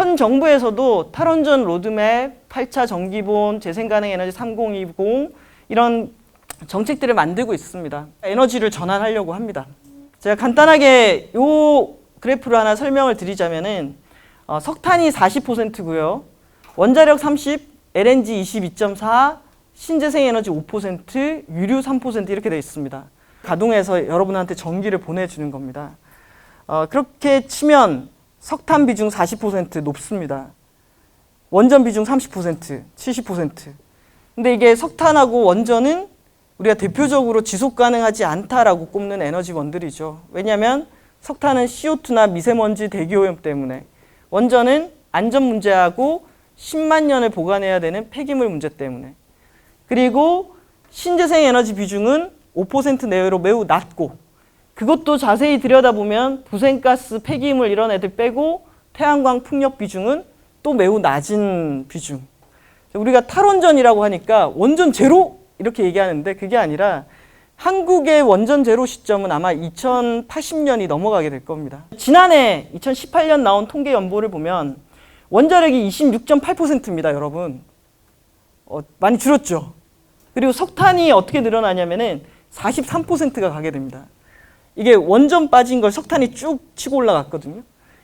현 정부에서도 탈원전 로드맵, 8차 전기본, 재생가능에너지 3020 이런 정책들을 만들고 있습니다. 에너지를 전환하려고 합니다. 제가 간단하게 이 그래프를 하나 설명을 드리자면은 석탄이 40%고요. 원자력 30, LNG 22.4, 신재생에너지 5%, 유류 3% 이렇게 되어 있습니다. 가동해서 여러분한테 전기를 보내주는 겁니다. 그렇게 치면 석탄 비중 40% 높습니다. 원전 비중 30%, 70%. 근데 이게 석탄하고 원전은 우리가 대표적으로 지속 가능하지 않다라고 꼽는 에너지원들이죠. 왜냐하면 석탄은 CO2나 미세먼지 대기오염 때문에, 원전은 안전 문제하고 10만 년을 보관해야 되는 폐기물 문제 때문에, 그리고 신재생 에너지 비중은 5% 내외로 매우 낮고, 그것도 자세히 들여다보면 부생가스, 폐기물 이런 애들 빼고 태양광 풍력 비중은 또 매우 낮은 비중. 우리가 탈원전이라고 하니까 원전 제로 이렇게 얘기하는데 그게 아니라 한국의 원전 제로 시점은 아마 2080년이 넘어가게 될 겁니다. 지난해 2018년 나온 통계 연보를 보면 원자력이 26.8%입니다, 여러분. 많이 줄었죠. 그리고 석탄이 어떻게 늘어나냐면은 43%가 가게 됩니다. 이게 원전 빠진 걸 석탄이 쭉 치고 올라갔거든요.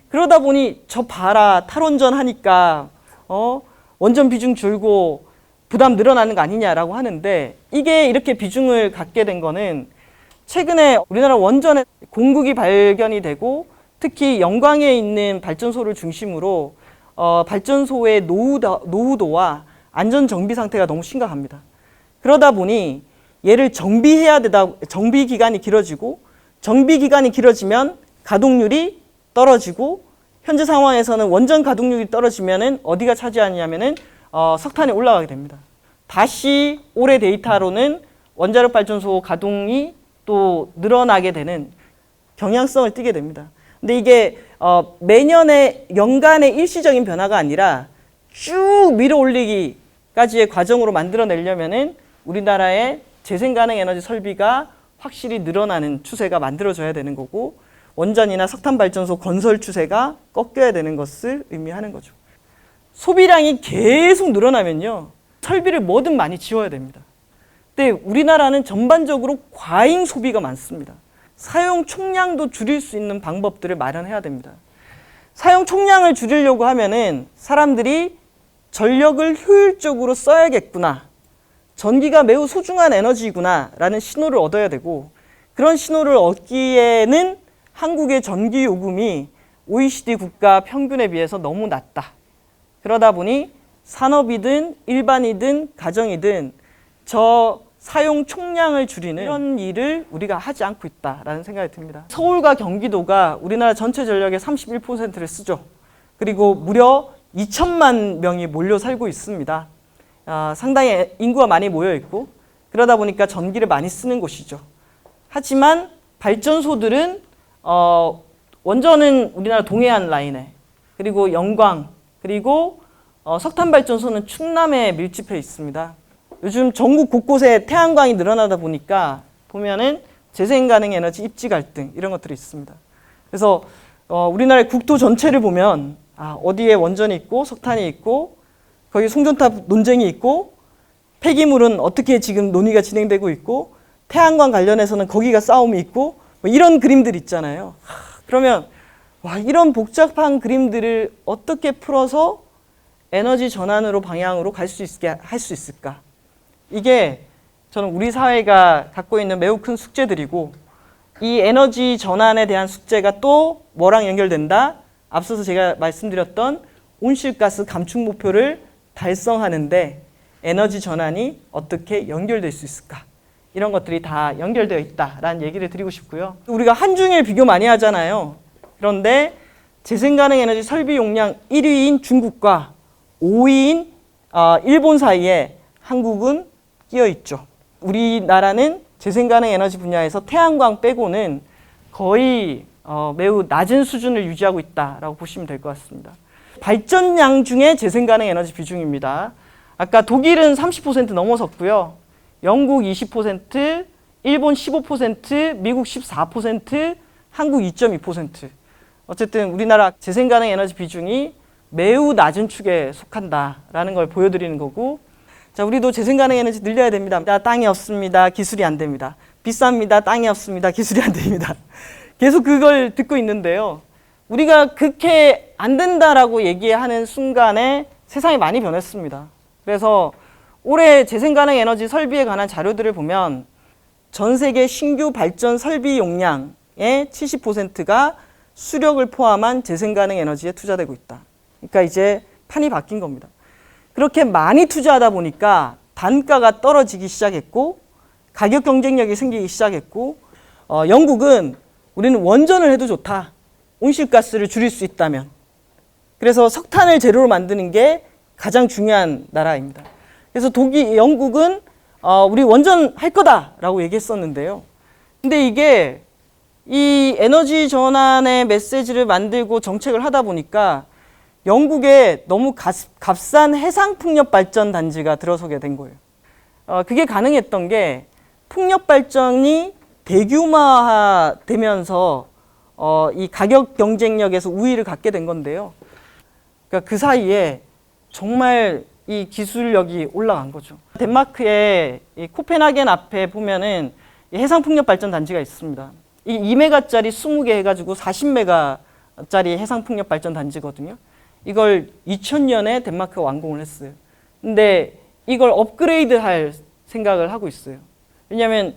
그러다 보니 저 봐라, 탈원전 하니까 원전 비중 줄고 부담 늘어나는 거 아니냐라고 하는데, 이게 이렇게 비중을 갖게 된 거는 최근에 우리나라 원전의 공국이 발견이 되고 특히 영광에 있는 발전소를 중심으로 발전소의 노후도와 안전 정비 상태가 너무 심각합니다. 그러다 보니 얘를 정비해야 되다, 정비 기간이 길어지고, 정비 기간이 길어지면 가동률이 떨어지고, 현재 상황에서는 원전 가동률이 떨어지면은 어디가 차지하냐면은 석탄이 올라가게 됩니다. 다시 올해 데이터로는 원자력 발전소 가동이 또 늘어나게 되는 경향성을 띠게 됩니다. 근데 이게 매년의 연간의 일시적인 변화가 아니라 쭉 밀어 올리기까지의 과정으로 만들어내려면은 우리나라의 재생가능 에너지 설비가 확실히 늘어나는 추세가 만들어져야 되는 거고, 원전이나 석탄 발전소 건설 추세가 꺾여야 되는 것을 의미하는 거죠. 소비량이 계속 늘어나면요, 설비를 뭐든 많이 지어야 됩니다. 근데 우리나라는 전반적으로 과잉 소비가 많습니다. 사용 총량도 줄일 수 있는 방법들을 마련해야 됩니다. 사용 총량을 줄이려고 하면은 사람들이 전력을 효율적으로 써야겠구나, 전기가 매우 소중한 에너지구나 라는 신호를 얻어야 되고, 그런 신호를 얻기에는 한국의 전기 요금이 OECD 국가 평균에 비해서 너무 낮다. 그러다 보니 산업이든 일반이든 가정이든 저 사용 총량을 줄이는 이런 일을 우리가 하지 않고 있다라는 생각이 듭니다. 서울과 경기도가 우리나라 전체 전력의 31%를 쓰죠. 그리고 무려 2천만 명이 몰려 살고 있습니다. 상당히 인구가 많이 모여 있고, 그러다 보니까 전기를 많이 쓰는 곳이죠. 하지만 발전소들은 원전은 우리나라 동해안 라인에, 그리고 영광, 그리고 석탄 발전소는 충남에 밀집해 있습니다. 요즘 전국 곳곳에 태양광이 늘어나다 보니까 보면은 재생가능 에너지 입지 갈등 이런 것들이 있습니다. 그래서 우리나라의 국토 전체를 보면 어디에 원전이 있고 석탄이 있고 거기 송전탑 논쟁이 있고 폐기물은 어떻게 지금 논의가 진행되고 있고 태양광 관련해서는 거기가 싸움이 있고 뭐 이런 그림들 있잖아요. 그러면 이런 복잡한 그림들을 어떻게 풀어서 에너지 전환으로 방향으로 갈 수 있게 할 수 있을까? 이게 저는 우리 사회가 갖고 있는 매우 큰 숙제들이고, 이 에너지 전환에 대한 숙제가 또 뭐랑 연결된다? 앞서서 제가 말씀드렸던 온실가스 감축 목표를 달성하는데 에너지 전환이 어떻게 연결될 수 있을까? 이런 것들이 다 연결되어 있다라는 얘기를 드리고 싶고요. 우리가 한중일 비교 많이 하잖아요. 그런데 재생가능 에너지 설비 용량 1위인 중국과 5위인 일본 사이에 한국은 끼어 있죠. 우리나라는 재생가능 에너지 분야에서 태양광 빼고는 거의 매우 낮은 수준을 유지하고 있다라고 보시면 될 것 같습니다. 발전량 중에 재생가능 에너지 비중입니다. 아까 독일은 30% 넘어섰고요. 영국 20%, 일본 15%, 미국 14%, 한국 2.2%. 어쨌든 우리나라 재생가능 에너지 비중이 매우 낮은 축에 속한다라는 걸 보여드리는 거고, 자, 우리도 재생가능 에너지 늘려야 됩니다. 땅이 없습니다. 기술이 안 됩니다. 비쌉니다. 땅이 없습니다. 기술이 안 됩니다. 계속 그걸 듣고 있는데요. 우리가 그렇게 안 된다라고 얘기하는 순간에 세상이 많이 변했습니다. 그래서 올해 재생가능 에너지 설비에 관한 자료들을 보면 전 세계 신규 발전 설비 용량의 70%가 수력을 포함한 재생가능 에너지에 투자되고 있다. 그러니까 이제 판이 바뀐 겁니다. 그렇게 많이 투자하다 보니까 단가가 떨어지기 시작했고 가격 경쟁력이 생기기 시작했고 영국은 우리는 원전을 해도 좋다. 온실가스를 줄일 수 있다면. 그래서 석탄을 재료로 만드는 게 가장 중요한 나라입니다. 그래서 영국은 우리 원전 할 거다라고 얘기했었는데요. 근데 이게 이 에너지 전환의 메시지를 만들고 정책을 하다 보니까 영국에 너무 값싼 해상풍력 발전 단지가 들어서게 된 거예요. 그게 가능했던 게 풍력 발전이 대규모화되면서 이 가격 경쟁력에서 우위를 갖게 된 건데요. 그러니까 그 사이에 정말 이 기술력이 올라간 거죠. 덴마크의 이 코펜하겐 앞에 보면은 이 해상풍력 발전 단지가 있습니다. 이 2메가짜리 20개 해가지고 40메가짜리 해상풍력 발전 단지거든요. 이걸 2000년에 덴마크가 완공을 했어요. 근데 이걸 업그레이드 할 생각을 하고 있어요. 왜냐하면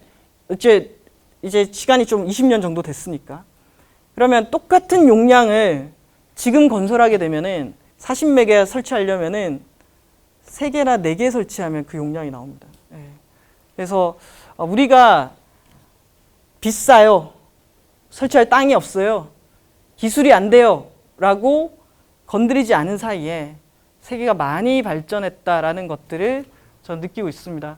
이제 시간이 좀 20년 정도 됐으니까. 그러면 똑같은 용량을 지금 건설하게 되면은 40메가 설치하려면은 3개나 4개 설치하면 그 용량이 나옵니다. 그래서 우리가 비싸요. 설치할 땅이 없어요. 기술이 안 돼요. 라고 건드리지 않은 사이에 세계가 많이 발전했다라는 것들을 저는 느끼고 있습니다.